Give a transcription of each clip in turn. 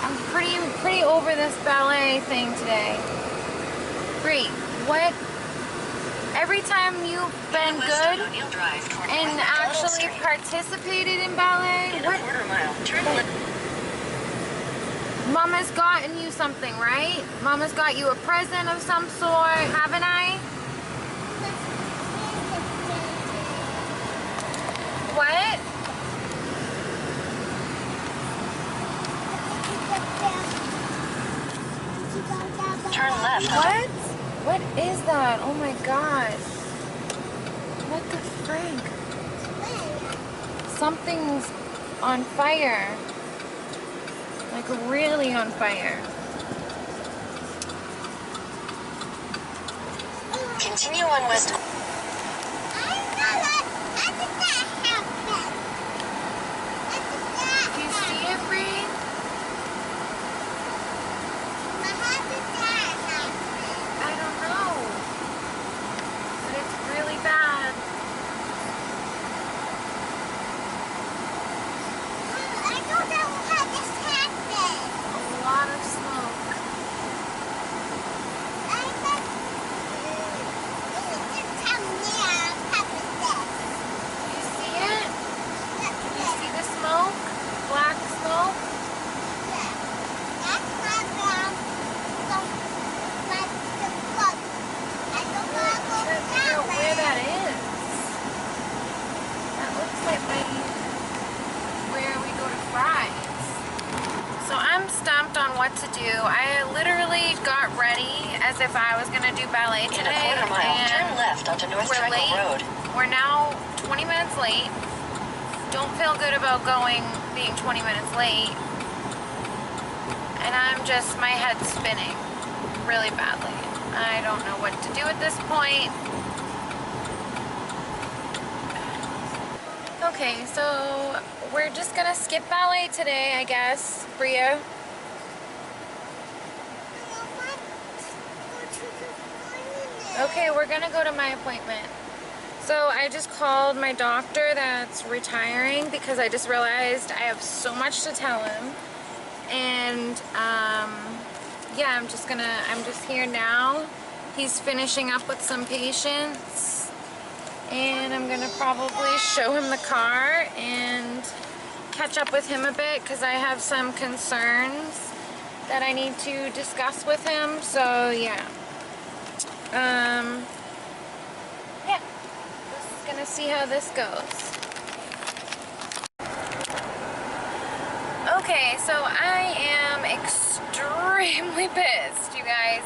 I'm pretty over this ballet thing today. Great. What? Every time you've been good and actually participated in ballet, what? Mama's gotten you something, right? Mama's got you a present of some sort, haven't I? What? Turn left. What? What is that? Oh my god. What the frig? Something's on fire. Like really on fire. Continue on west. Do you see it, Bree? I don't know. But it's really bad. A lot of smoke. You see it? You see the smoke? Black smoke? Where that is? That looks like where we go to Fry's. So I'm stumped on what to do. I literally got ready as if I was gonna do ballet today. In a quarter mile, turn left onto North We're Triangle late. Road. We're now 20 minutes late. Don't feel good about being 20 minutes late. And my head's spinning really badly. I don't know what to do at this point. Okay, so we're just gonna skip ballet today, I guess, Bria. Okay, we're gonna go to my appointment. So I just called my doctor that's retiring because I just realized I have so much to tell him. And yeah, I'm just here now. He's finishing up with some patients. And I'm gonna probably show him the car and catch up with him a bit because I have some concerns that I need to discuss with him. So yeah. Yeah, just gonna see how this goes. Okay, so I am extremely pissed, you guys.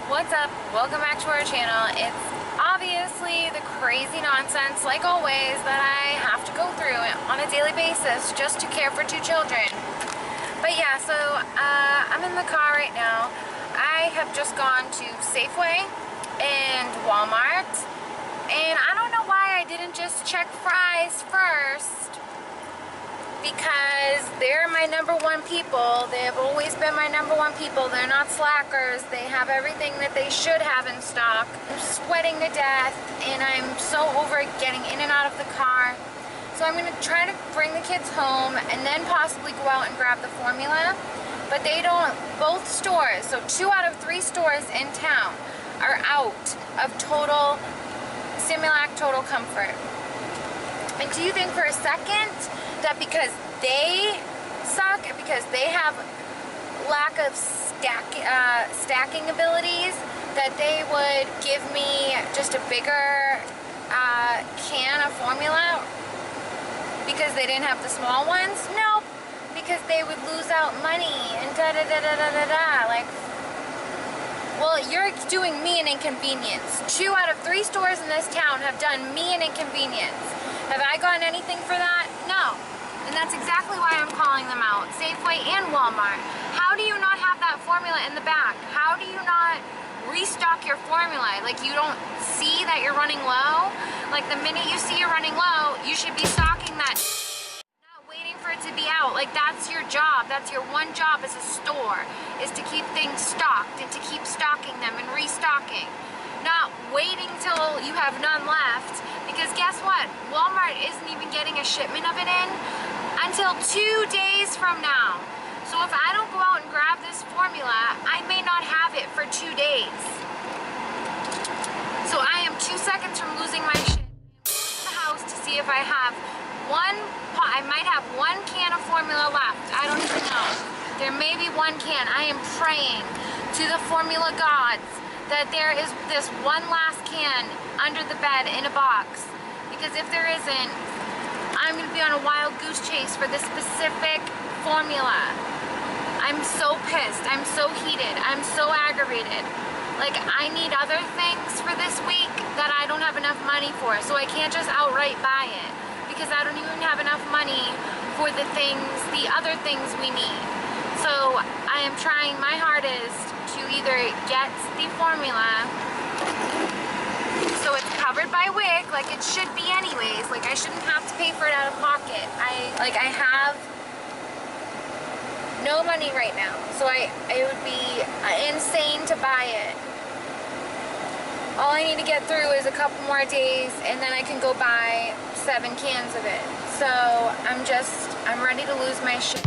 What's up? Welcome back to our channel. It's obviously the crazy nonsense, like always, that I have to go through on a daily basis just to care for 2 children. But yeah, so I'm in the car right now. I have just gone to Safeway and Walmart, and I don't know why I didn't just check Fry's first, because they're my #1 people. They have always been my #1 people. They're not slackers. They have everything that they should have in stock. I'm sweating to death, and I'm so over getting in and out of the car. So I'm gonna try to bring the kids home and then possibly go out and grab the formula. But they don't, both stores, so 2 out of 3 stores in town are out of Total, Similac Total Comfort. And do you think for a second that because they suck, because they have lack of stacking abilities, that they would give me just a bigger can of formula because they didn't have the small ones? Nope, because they would lose out money and da-da-da-da-da-da-da. Like, well, you're doing me an inconvenience. 2 out of 3 stores in this town have done me an inconvenience. Have I gotten anything for that? No. And that's exactly why I'm calling them out. Safeway and Walmart. How do you not have that formula in the back? How do you not restock your formula? Like, you don't see that you're running low? Like, the minute you see you're running low, you should be stocking that. Not waiting for it to be out. Like, that's your job. That's your one job as a store, is to keep things stocked and to keep stocking them and restocking. Not waiting till you have none left, because guess what? Walmart isn't even getting a shipment of it in until 2 days from now. So if I don't go for 2 days. So I am 2 seconds from losing my shit. The house to see if I have I might have 1 can of formula left. I don't even know. There may be 1 can. I am praying to the formula gods that there is this 1 last can under the bed in a box. Because if there isn't, I'm gonna be on a wild goose chase for this specific formula. I'm so pissed. I'm so heated. I'm so aggravated. Like, I need other things for this week that I don't have enough money for. So I can't just outright buy it. Because I don't even have enough money for the other things we need. So I am trying my hardest to either get the formula so it's covered by WIC, like it should be anyways. Like, I shouldn't have to pay for it out of pocket. I have no money right now, so it would be insane to buy it. All I need to get through is a couple more days, and then I can go buy 7 cans of it. So I'm ready to lose my shit.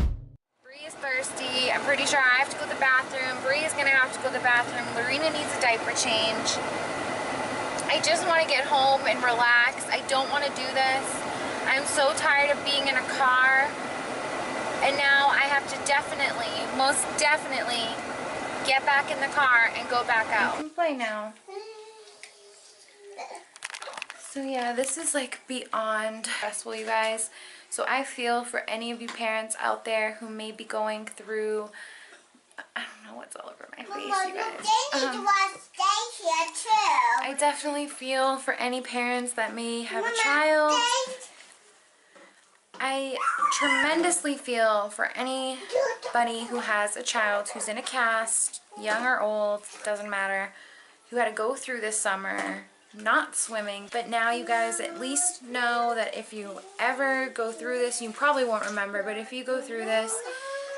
Bree is thirsty. I'm pretty sure I have to go to the bathroom. Bree is gonna have to go to the bathroom. Lorena needs a diaper change. I just want to get home and relax. I don't want to do this. I'm so tired of being in a car. And now I have to definitely, most definitely, get back in the car and go back out. You can play now. So yeah, this is like beyond stressful, you guys. So I feel for any of you parents out there who may be going through, I don't know what's all over my face, you guys. I definitely feel for any parents that may have a child. I tremendously feel for anybody who has a child who's in a cast, young or old, doesn't matter, who had to go through this summer not swimming. But now you guys at least know that if you ever go through this, you probably won't remember, but if you go through this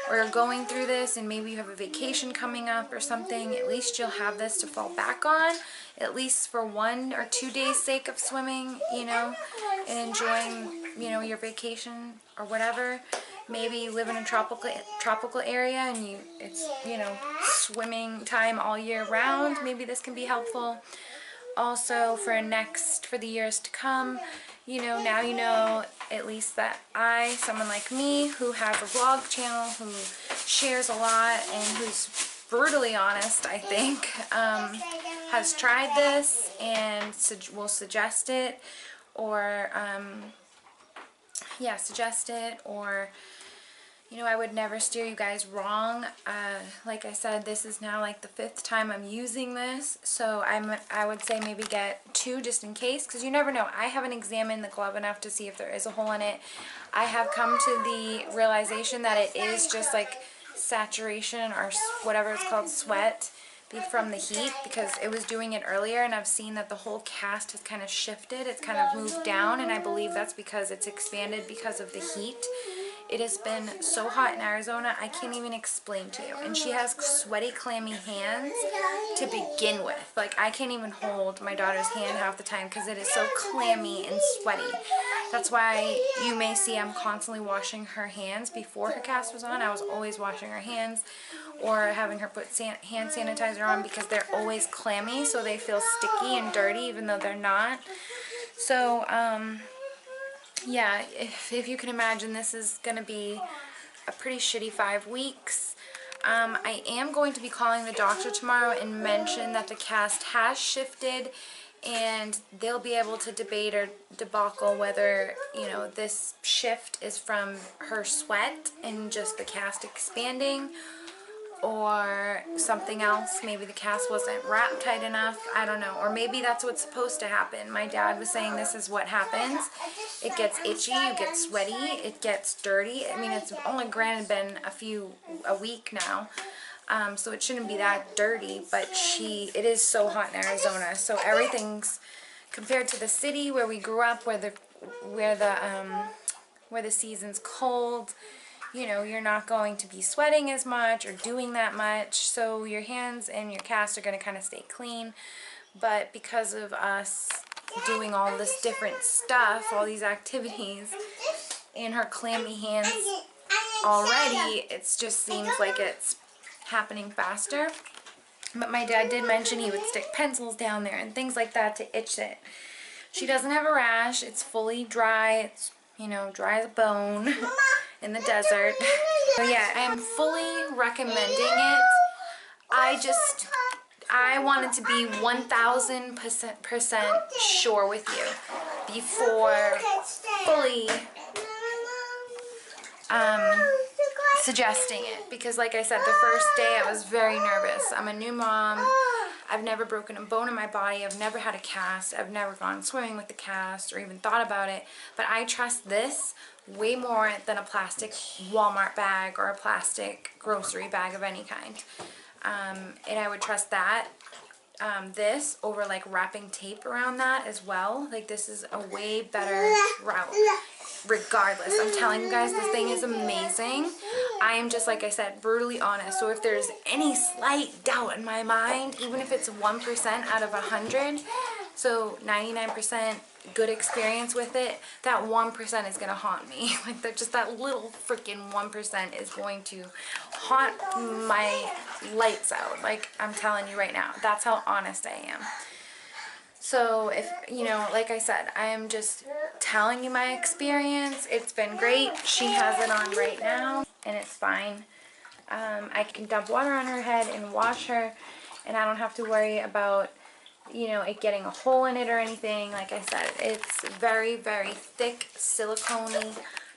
or you're going through this and maybe you have a vacation coming up or something, at least you'll have this to fall back on, at least for 1 or 2 days sake of swimming, you know, and enjoying, you know, your vacation or whatever. Maybe you live in a tropical area and it's, you know, swimming time all year round. Maybe this can be helpful. Also for the years to come, you know, now you know at least that someone like me who has a vlog channel, who shares a lot and who's brutally honest, I think, has tried this and will suggest it, or yeah, suggest it, or, you know, I would never steer you guys wrong. Like I said, this is now like the 5th time I'm using this, so I would say maybe get 2 just in case, because you never know. I haven't examined the glove enough to see if there is a hole in it. I have come to the realization that it is just like saturation or whatever it's called, sweat, from the heat, because it was doing it earlier and I've seen that the whole cast has kind of shifted. It's kind of moved down, and I believe that's because it's expanded because of the heat. It has been so hot in Arizona, I can't even explain to you. And she has sweaty, clammy hands to begin with. Like, I can't even hold my daughter's hand half the time because it is so clammy and sweaty. That's why you may see I'm constantly washing her hands. Before her cast was on, I was always washing her hands or having her put hand sanitizer on, because they're always clammy, so they feel sticky and dirty even though they're not. So, yeah, if you can imagine, this is going to be a pretty shitty 5 weeks. I am going to be calling the doctor tomorrow and mention that the cast has shifted, and they'll be able to debate or debacle whether, you know, this shift is from her sweat and just the cast expanding, or something else. Maybe the cast wasn't wrapped tight enough, I don't know, or maybe that's what's supposed to happen. My dad was saying this is what happens. It gets itchy, you get sweaty, it gets dirty. I mean, it's only granted been a week now, so it shouldn't be that dirty, but it is so hot in Arizona, so everything's, compared to the city where we grew up, where the season's cold, you know, you're not going to be sweating as much or doing that much, so your hands and your cast are going to kind of stay clean. But because of us doing all this different stuff, all these activities, and her clammy hands already, it just seems like it's happening faster. But my dad did mention he would stick pencils down there and things like that to itch it. She doesn't have a rash. It's fully dry. It's, you know, dry as a bone in the desert. So yeah, I'm fully recommending it. I wanted to be 1000% sure with you before fully suggesting it, because like I said, the first day I was very nervous. I'm a new mom. I've never broken a bone in my body. I've never had a cast. I've never gone swimming with the cast or even thought about it. But I trust this way more than a plastic Walmart bag or a plastic grocery bag of any kind. And I would trust that, this over like wrapping tape around that as well. Like, this is a way better route. Regardless, I'm telling you guys, this thing is amazing. I am just, like I said, brutally honest. So if there's any slight doubt in my mind, even if it's 1% out of 100, so 99% good experience with it, that 1% is gonna haunt me. Like, just that little freaking 1% is going to haunt my lights out. Like, I'm telling you right now, that's how honest I am. So if, you know, like I said, I am just telling you my experience. It's been great. She has it on right now and it's fine. I can dump water on her head and wash her, and I don't have to worry about, you know, it getting a hole in it or anything. Like I said, it's very, very thick silicone-y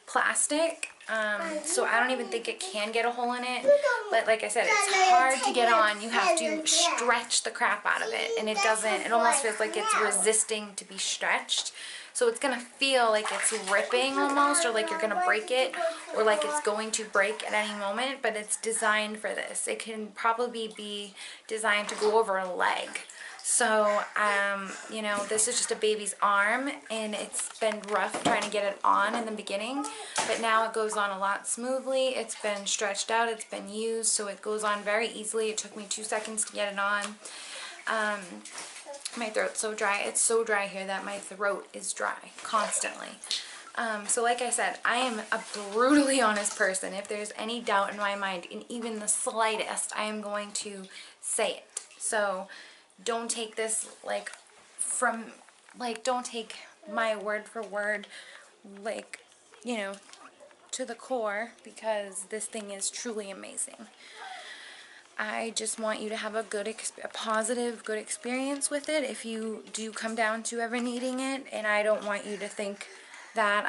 plastic. So I don't even think it can get a hole in it. But like I said, it's hard to get on. You have to stretch the crap out of it. And it doesn't, it almost feels like it's resisting to be stretched. So it's going to feel like it's ripping almost, or like you're going to break it, or like it's going to break at any moment. But it's designed for this. It can probably be designed to go over a leg. So, you know, this is just a baby's arm, and it's been rough trying to get it on in the beginning, but now it goes on a lot smoothly. It's been stretched out, it's been used, so it goes on very easily. It took me 2 seconds to get it on. My throat's so dry. It's so dry here that my throat is dry constantly. So like I said, I am a brutally honest person. If there's any doubt in my mind, in even the slightest, I am going to say it. So don't take this like from, like, don't take my word for word, like, you know, to the core, because this thing is truly amazing. I just want you to have a positive, good experience with it if you do come down to ever needing it. And I don't want you to think that,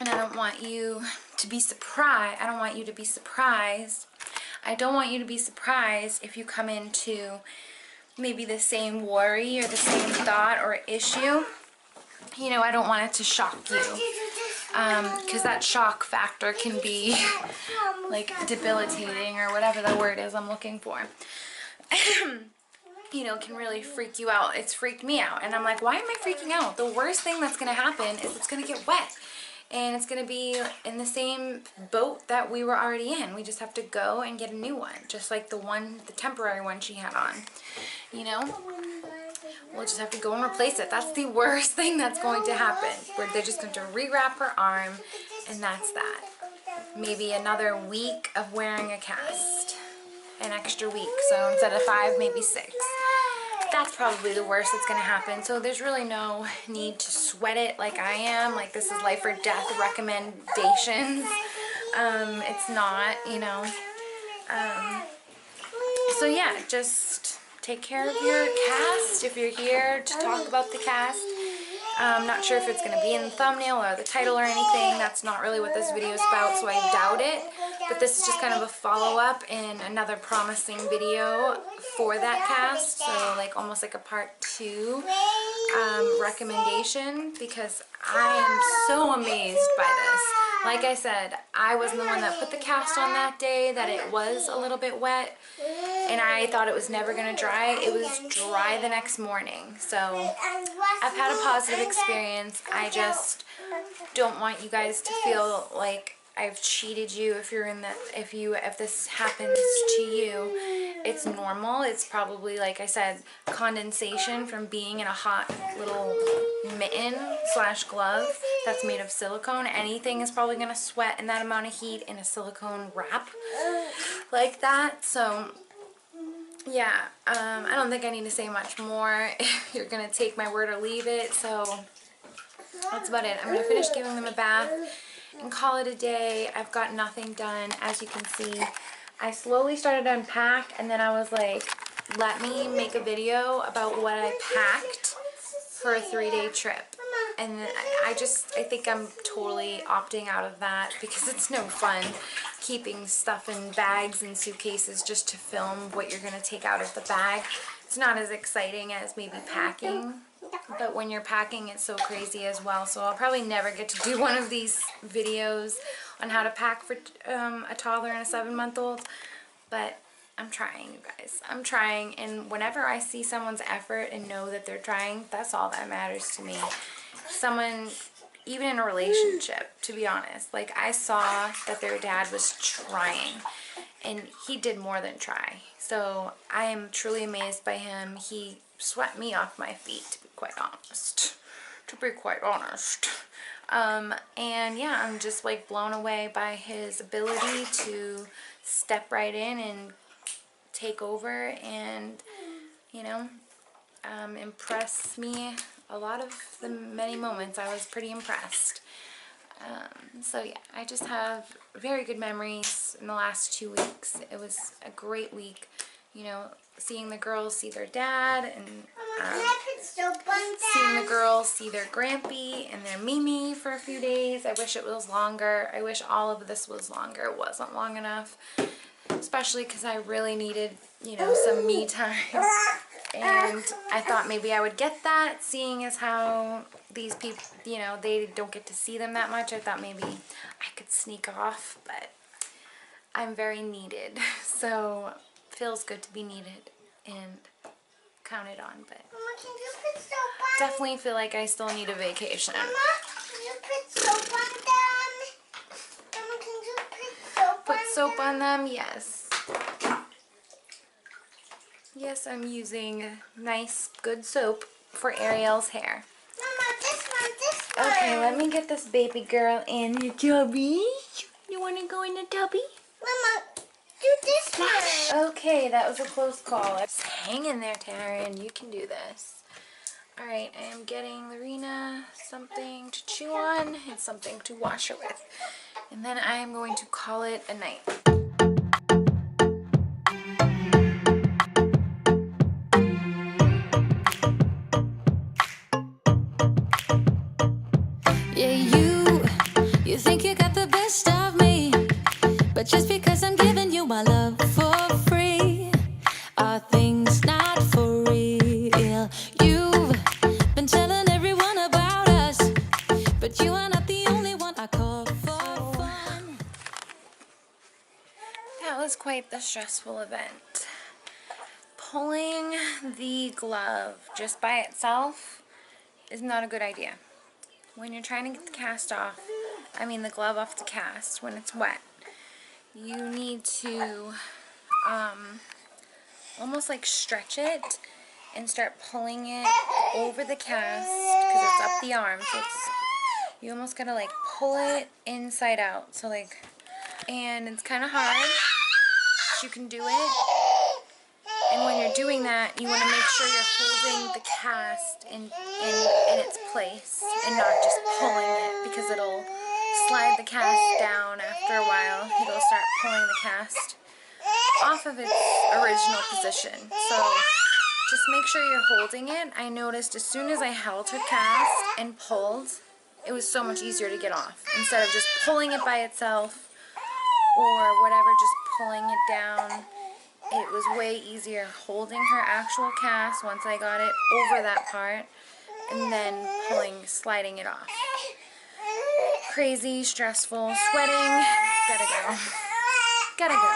and I don't want you to be surprised. I don't want you to be surprised. I don't want you to be surprised if you come into maybe the same worry or the same thought or issue. You know, I don't want it to shock you, because that shock factor can be like debilitating, or whatever the word is I'm looking for. You know, can really freak you out. It's freaked me out, and I'm like, why am I freaking out? The worst thing that's going to happen is it's going to get wet. And it's going to be in the same boat that we were already in. We just have to go and get a new one. Just like the temporary one she had on. You know? We'll just have to go and replace it. That's the worst thing that's going to happen. Where they're just going to rewrap her arm, and that's that. Maybe another week of wearing a cast. An extra week. So instead of 5, maybe 6. That's probably the worst that's going to happen. So there's really no need to sweat it like I am. Like, this is life or death recommendations. It's not, you know. So yeah, just take care of your cast if you're here to talk about the cast. I'm not sure if it's going to be in the thumbnail or the title or anything. That's not really what this video is about, so I doubt it. But this is just kind of a follow-up and another promising video for that cast. So like almost like a part 2 recommendation, because I am so amazed by this. Like I said, I wasn't the one that put the cast on that day, that it was a little bit wet. And I thought it was never going to dry. It was dry the next morning. So I've had a positive experience. I just don't want you guys to feel like I've cheated you if this happens to you. it's normal. It's probably, like I said, condensation from being in a hot little mitten slash glove that's made of silicone. Anything is probably going to sweat in that amount of heat in a silicone wrap like that. So yeah, I don't think I need to say much more. You're going to take my word or leave it. So that's about it. I'm going to finish giving them a bath and call it a day. I've got nothing done, as you can see. I slowly started to unpack, and then I was like, let me make a video about what I packed for a 3-day trip. And I think I'm totally opting out of that because it's no fun keeping stuff in bags and suitcases just to film what you're going to take out of the bag. It's not as exciting as maybe packing, but when you're packing, it's so crazy as well. So I'll probably never get to do one of these videos on how to pack for a toddler and a 7-month-old, but I'm trying, you guys. I'm trying, and whenever I see someone's effort and know that they're trying, that's all that matters to me. Someone, even in a relationship, to be honest, like, I saw that their dad was trying, and he did more than try. So I am truly amazed by him. He swept me off my feet, to be quite honest. And yeah, I'm just like blown away by his ability to step right in and take over and, you know, impress me. A lot of the many moments I was pretty impressed. So yeah, I just have very good memories in the last 2 weeks. It was a great week, you know, seeing the girls see their dad, and seeing the girls see their Grampy and their Mimi for a few days. I wish it was longer. I wish all of this was longer. It wasn't long enough, especially because I really needed, you know, some me time. And I thought maybe I would get that, seeing as how these people, you know, they don't get to see them that much. I thought maybe I could sneak off, but I'm very needed. So feels good to be needed and counted on, but Mama, can you put soap on? definitely feel like I still need a vacation. Mama, can you put soap on them? Mama, can you put soap Put on soap them? on them, yes. Yes, I'm using nice, good soap for Ariel's hair. Mama, this one. Okay, let me get this baby girl in the tubby. You want to go in the tubby? Mama, do this one. Okay, that was a close call. Just hang in there, Taryn. You can do this. Alright, I am getting Lorena something to chew on and something to wash her with. And then I am going to call it a night. You think you got the best of me, but just because I'm giving you my love for free, are things not for real? You've been telling everyone about us, but you are not the only one I call for fun. That was quite the stressful event. Pulling the glove just by itself is not a good idea. When you're trying to get the cast off, the glove off the cast when it's wet, you need to almost like stretch it and start pulling it over the cast because it's up the arm. So you almost gotta like pull it inside out. So like, and it's kind of hard, but you can do it. And when you're doing that, you want to make sure you're holding the cast in its place and not just pulling it, because it'll slide the cast down after a while. It'll start pulling the cast off of its original position. So just make sure you're holding it. I noticed as soon as I held her cast and pulled, it was so much easier to get off. Instead of just pulling it by itself or whatever, just pulling it down. It was way easier holding her actual cast once I got it over that part and then sliding it off. Crazy, stressful, sweating. Gotta go. Gotta go.